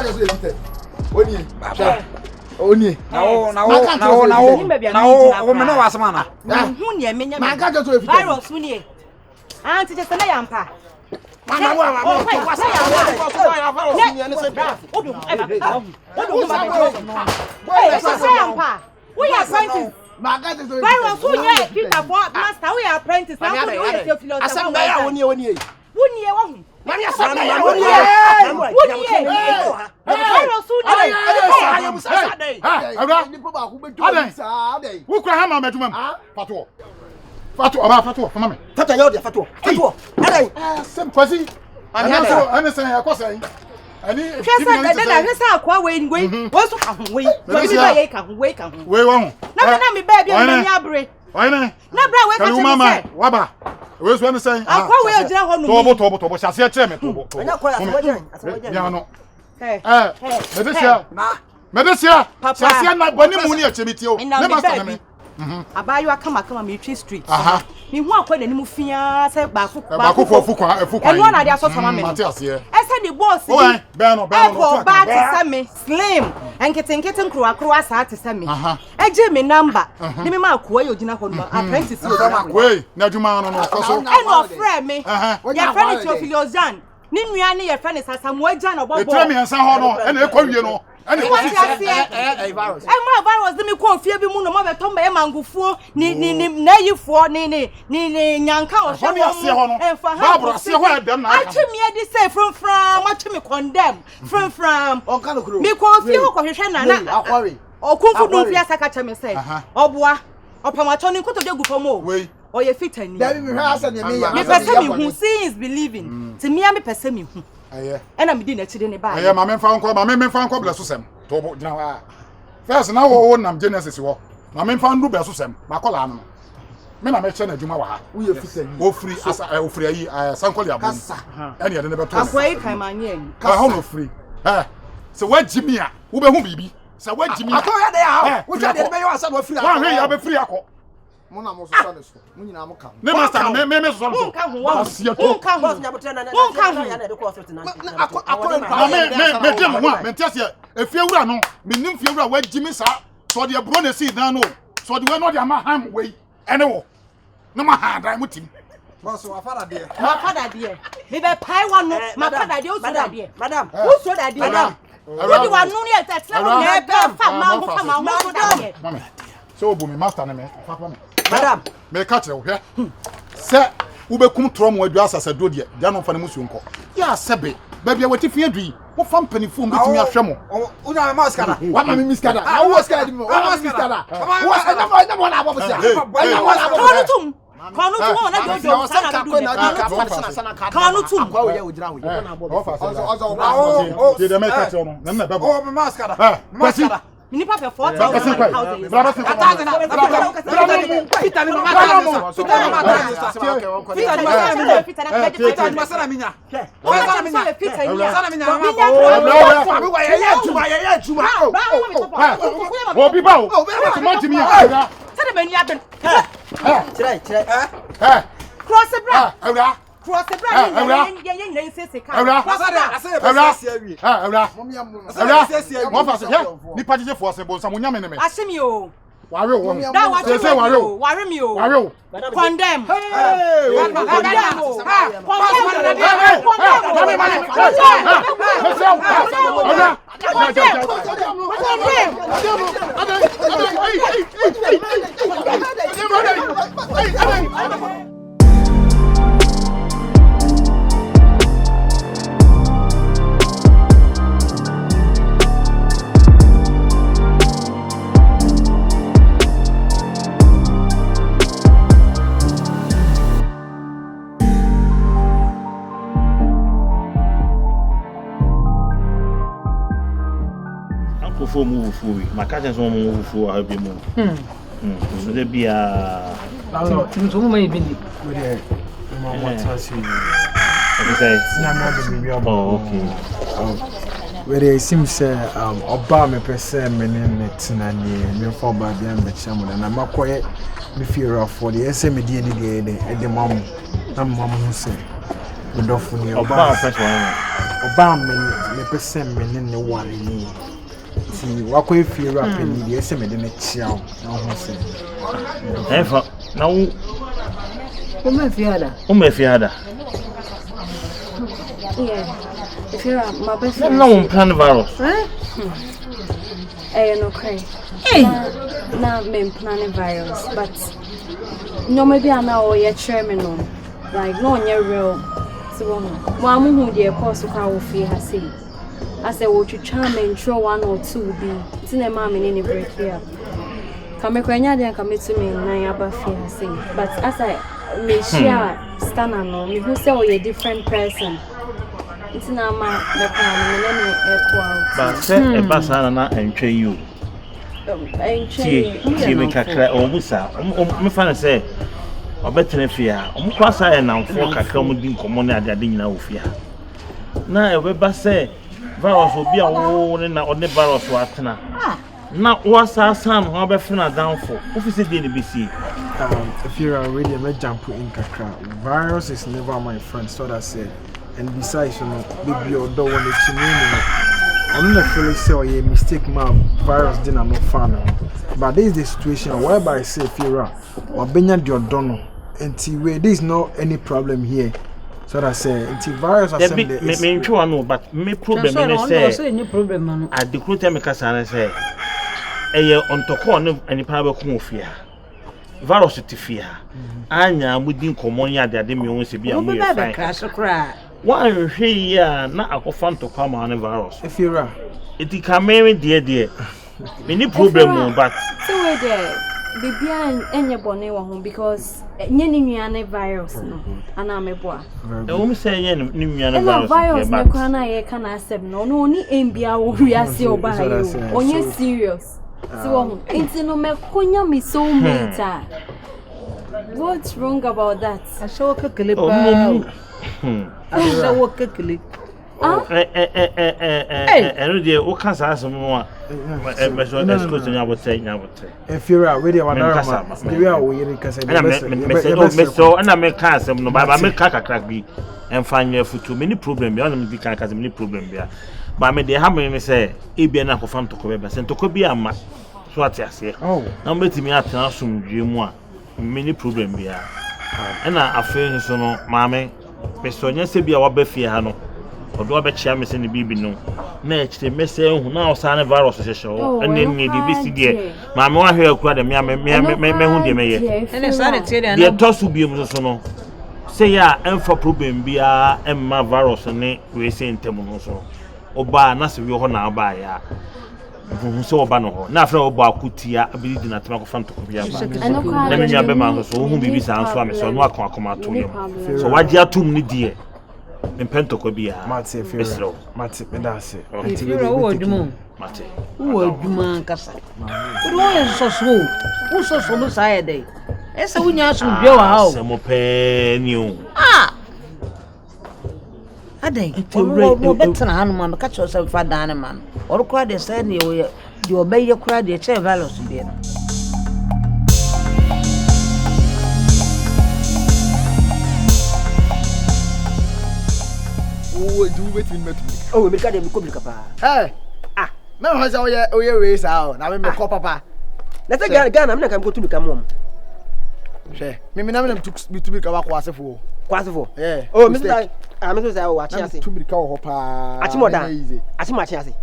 just say Oni. Oni. Now, woman was man. Who near me? Man can't just say Virus, who near? Auntie just a yampa. We are apprentices. Virus, who near Peter for master? We are apprentices. Now, who near your philosophy? Who near one? Where's one saying? I'll call you down. Tobo, shall see a chairman. Medicine, Papa, my bonny money at Chimitio. I buy you a come Mitri Street. Aha. You want quite any mufia, said Baku for Fuka, and one idea for some Matthias here. I said the boss, Bano, bad to send me, slim, and getting crew across had to send me. A Jimmy number. Give me my quail, Gina, apprentice. Way, Najumano, and no friend me. Your friend is your Philozan. Nimiani, your friend is some way, John, or Bob, and San and a Koreano. And it was a virus. And my virus, let me call Phoebe Moon, Mother Tombe, Mango for Nay for Nini, Yanka, or and for Barbara, see what them. I took me a say from, what to me condemn from, or kind of crew. Me call Phil, or worry. Or Kufu, no, yes, I catch me say, or bois, or Pamatoni, could do for more way, or your feet and me, person who sees believing. To me, I'm a person. And I'm being actually by. I am a man found called my men found cobblers to some. First, now own I'm Genesis war. My men found Rubers to some, Macolam. Men I mentioned a Jumawa. We are free as I free San Colia. And you never told me. I'm free. So what Jimmy, who be? So what Jimmy? I call there. Which I did my free. I have a free alcohol. Mona most honest. Munam come. Never stand, maybe some come once. You won't come. Won't come. If you run, meaning if you run where Jimmy saw, so the brother see down. So the way not your man way. Anyway, no matter I'm with him. My father dear. Maybe pie one, my father dear. Madam, who saw that dear? Madam, what do I know yet? That's not a so, Bumi, master, Madam, may catch you here. Sir, Ube come from where you are as a dodia, Dano Fanamusunko. Ya, Sabe, baby, what if you do? What fun penny fool meeting your shamo? Una mascara. What am I miscada? I was scared. What was miscada? What I was saying. Mini papa 4,000 houses. Cross the brand, for move for my cousins won't move for a bit more. So there be a so many been where it seems Obama per se menet and me for by the ambassador and I'm not quite the fear of for the SMD at the mom. I'm mom who say, the dog for the Obama. oba me pese me ne ware ni ti wako efi rap ni de ese me de ne chiao na ho se efa na wo fi hada yeah if you're my best no plan virus no cray na me plan virus but no maybe I know you're chairman no like no you're real so mama who dey course kwa wo fi ha say I said wo twitwa me ntro 1 or 2 bi ti na mama ni break here kame kwanya dey kame to me nan aba fi ha say but as I me share stand no me who say we a different person it's na ma the plan me na echo out but say e passa na entwe you ti me kakra o busa me fa na say obetre fia omkwasa e namfo kakra mu di nkomo na ade nyina wo fia na e beba say virus obi a wo ne na one virus wa atena na wasa san ho be fina downfall office dey be see if you're already a jump in kakra virus is never my friend so that said and besides you know baby or do want to know I'm not feeling say oh yeah mistake ma virus didn't no fan but this is the situation whereby I say if you're or benya di odono until where there is no any problem here so that say until virus assembly me ntwa no but me problem is say any problem no I declare me kasa na say eye ontoko no anipa be ko ofia virus tifia anya amudi nkomo nya ade me won se bia mo ye fine crash kra one hwe ya na akofa ntoko ma na virus if you're it can me de me problem but so we there bibia enye bone wo ho because nye ni nnuane virus no ana meboa e wo me say nye ni nnuane virus na kwa na ye kana asem no no ni embia wo wiase oba yo onye serious si wo ho enti no me konya mi so meta what's wrong about that asho kekele pa asho kekele eno de o kasa asem no a me so excuse nya bote if you're already a wadara the way we hear kasa me so na me ka asem no ba me ka kakra bi emfanya futu me ni problem bi on me kan kasa me ni problem bi ba me de ha me say e bia na kofa ntoko be se ntoko bi ama so ati ase na me timi atena somdwe mu a me ni problem bi na afen so no ma me so nya se bia wa ba fie ha no odo abechia me se ne bibi no na ekire me se hu na osane virus hyehyɛ ene ne di bi si de ma me wa hwe akura de me hu de me ye ene sane tie de na to so bi mu so no se ya emfa problem bia emma virus ne we se ntem no so oba na se we ho na aba ya hu se oba no ho na afra oba akutia abidi di na tema ko fanto ko bia ba na me nya be ma so hu bibi sa anso ame so no akoma to yem so waje atum ni die Impento ko bia mate firo mate medase firo wo dumo mate wo duma kasa wo so no sai dey esa wunya so bia wa ha o se mo pe ni o adai wo betena hanu ma ka cho se fa dan man or kura de sai ne wo de obeye kura de che valos bia no Oh, do wait me. Oh, we got them public papa. Hey. Me ho say oye we sa na me ko papa. Na say Ghana me na kam go to me kam mom. She. Me na me to me ka wa kwasefo. Kwasefo. Yeah. Oh, me say me say o achi ase. To me ka ho pa. Achi moda. Achi machi ase.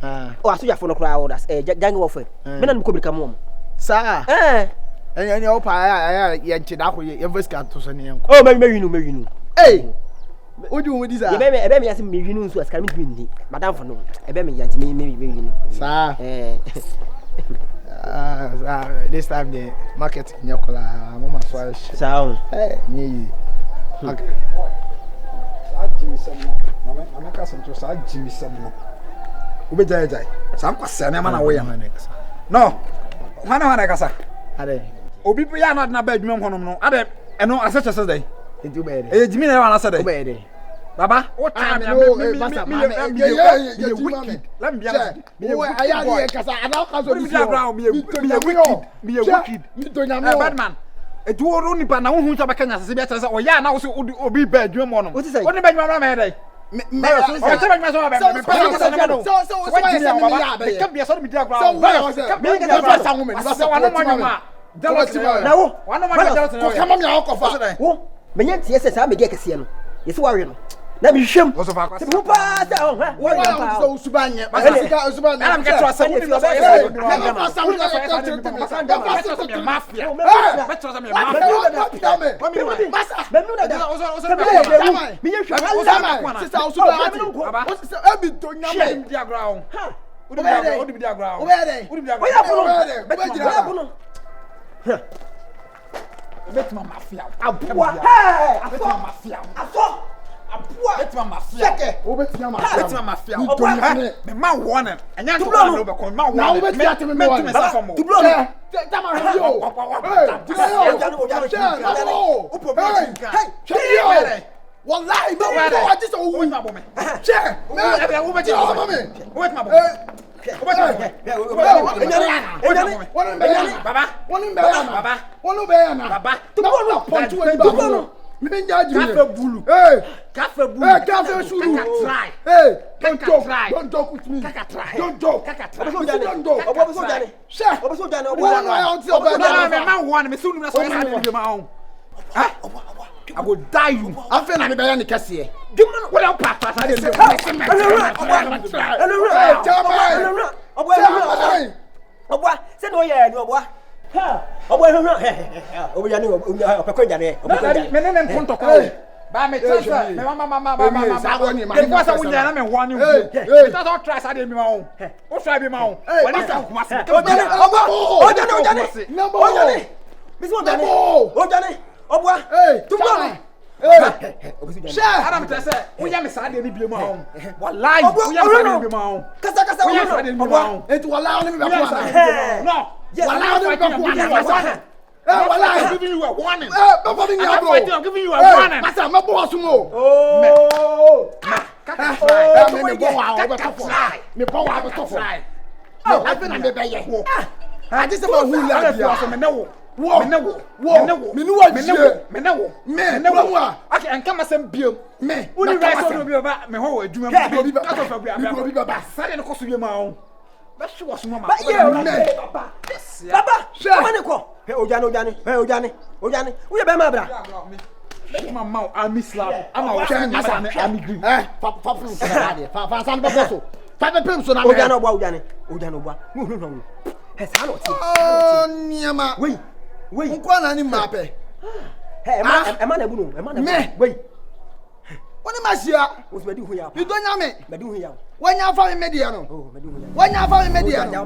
Oh, aso jafo no kra o das. Jangi wo fe. Me na me ko kam mom. Sa. Enya o pa ya nchi da ko ye investigate to so ne enko. Oh, me winu. Hey. Oju wo di sa. Ebe me yasi me winu nso askara me ndi. Madam for no. Ebe me yanti me winu. Sa. This time the market nyakola mama so sa. Nyi. Okay. Jimmy Sam. Mama ka santo sa Jimmy Sam. Ube jai. Sam kwase na na wo ya na kasa. No. Hana kasa. Ade. Obi pe ya na ba adwuma honom no. Ade eno aseche se dai. Enti ube ede. Jimmy na wa na se dai. Ube ede. Baba, what time me wicked. Let me be honest. I kasa ana kaso me wicked. Bad man. E do ro nipa na hu so be Kenya se be tell say o ya na wo so obi ba adwuma mo no. What is say? What be adwuma na me dey? na mi hwem wo so fa kwasa wo pa sa ho wo ya so usubanye basika usubanye na me tro asa wo fi so mafia abua betima mafia abua betima mafia betima mafia me ma wona anya to no be kon ma wona na betima te me wona tublo no tama yo wallahi no wa just o wu ma bo me che me wo be ti o ma me wo be ma bo I will die you. I feel like I'm Cassie. Do you know what I'm papa? I didn't say, no, yeah, no, what? Oh, well, no, oh, yeah, no, men and Ponto. By me, Mama, it was a winner. I'm one. It was all trust. I didn't know. What's I be my own? Oh, boy, hey, tomorrow. Share. Adam say, we am sad any be my own. What lie? We am sad be my own. Kasa, we am sad be my own. It will allow me to be no. Allow me to be I'm giving you a warning. I'm giving you a warning. Master, my boss mo. Oh. Me bow out of fly. No, I've been on the bay. I just about who left you from no. Whoa, I can come as a beer. Me, what do you guys want to be about me? How do you cost of your mouth? But she was Mamma. Papa, Ojani, we are my brother. My mouth, I miss love. I'm green. Papa, wait, nkwana ni mape. Hey, am I ebunu? Am I me? Wait. Woni masia? Wo se hu ya. You don't nyame. Medi hu ya. Wanya fa me media no. Oh, medi hu ya. Wanya fa me media no.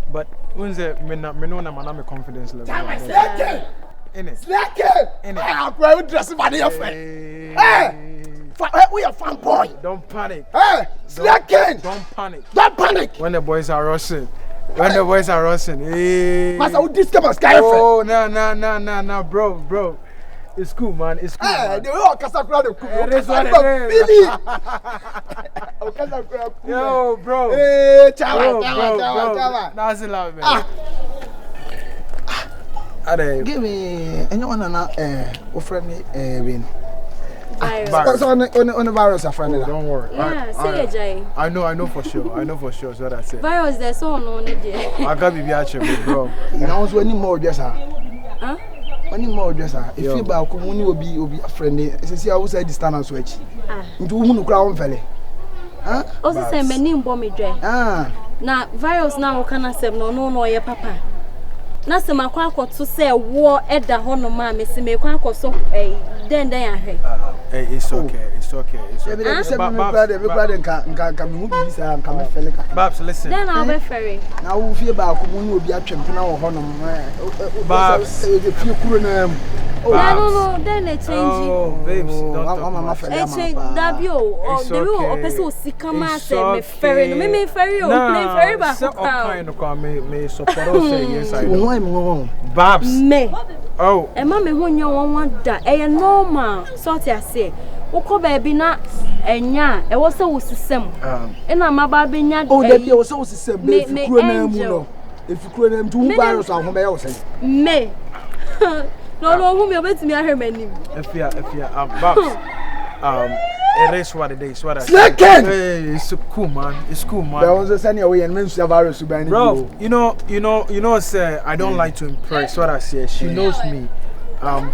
But when me know na man confidence level. Slack it. I will dress my dear friend. Hey, we are fan boy. Don't panic. Hey, slacking. Don't panic. Don't panic. When the boys are rushing. Hey. Master, we discover sky. Oh, no, bro. It's cool, man. It's cool. Hey, they all Casacra. It is what it is. Yo, bro. Hey, Chala. That's it, love, man. Give me anyone na friend win. Virus. On the virus a friend. Don't worry. Yeah, say Jay. I know for sure. So that I said. Virus there's so no need there. I got be actually, bro. You know so any more just Huh? Any more just if you ba ko muni obi a friend. Say I will say distance switch. Nti wo hunu kra won fele. Huh? Also say many mbo me dwe. Na virus na wo kana sem no ye papa. Na se makwa akoto se wo eda ho no ma me se mekwa akoso den ahwe. It's okay. Me brother nka me hu bi sa nka me fele ka. Babs, listen. Then I'll be ferry. Na wo fie ba ko mu ni obi atwempe na wo ho no. Babs, e fie kuro na am. No, then they change. Oh, babes, don't mama fele mama. Change dabio or the real person sikama say me ferry. No me ferry o play ferry ba. So kind of me support us say yes I know. Why Babs. Me. Oh. E ma me ho nyo won da. E normal. So ti ase. Wo ko ba bi na enya e wo se wo sisem ena maba benya oh that be wo se wo sisem be fikuro na mu no e fikuro na mu virus ahom be ya wo say me no hu me obetimi ahwe manim if you box it is what it is. What I say. Hey, it's cool, man. It's cool, man. But also send your way and mention virus. Bro, you know. Say I don't like to impress. What I say, she knows me.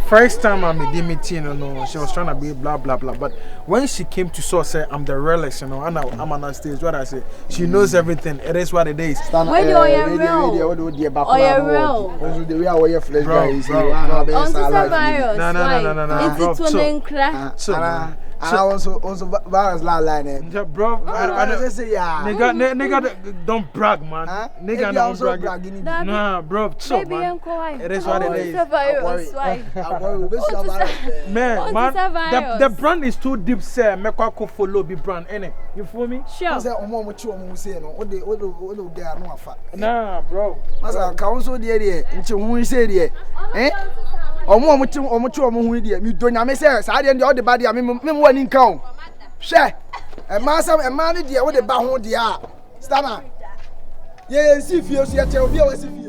First time I met Dimitri, she was trying to be blah blah blah. But when she came to say I'm the realest, and I'm on that stage. What I say, she knows everything. It is what it is. When you're real, the way I wear flesh guys. No. And I also virus line. Bro, I don't say nigga, don't brag, man. Nigga, don't brag. Nah, bro, so man. It is what it is. Man, the brand is too deep, sir. Make I go follow the brand, innit? You feel me? Sure. Nah, bro. Masa council there. Nti hu say there. Omo hu there. Mi do nyame say sa there all the bad there me wani nka o. Hwe. E ma ne there wo de ba ho there. Stana. Ye si fie so ye che obi a wasi fie.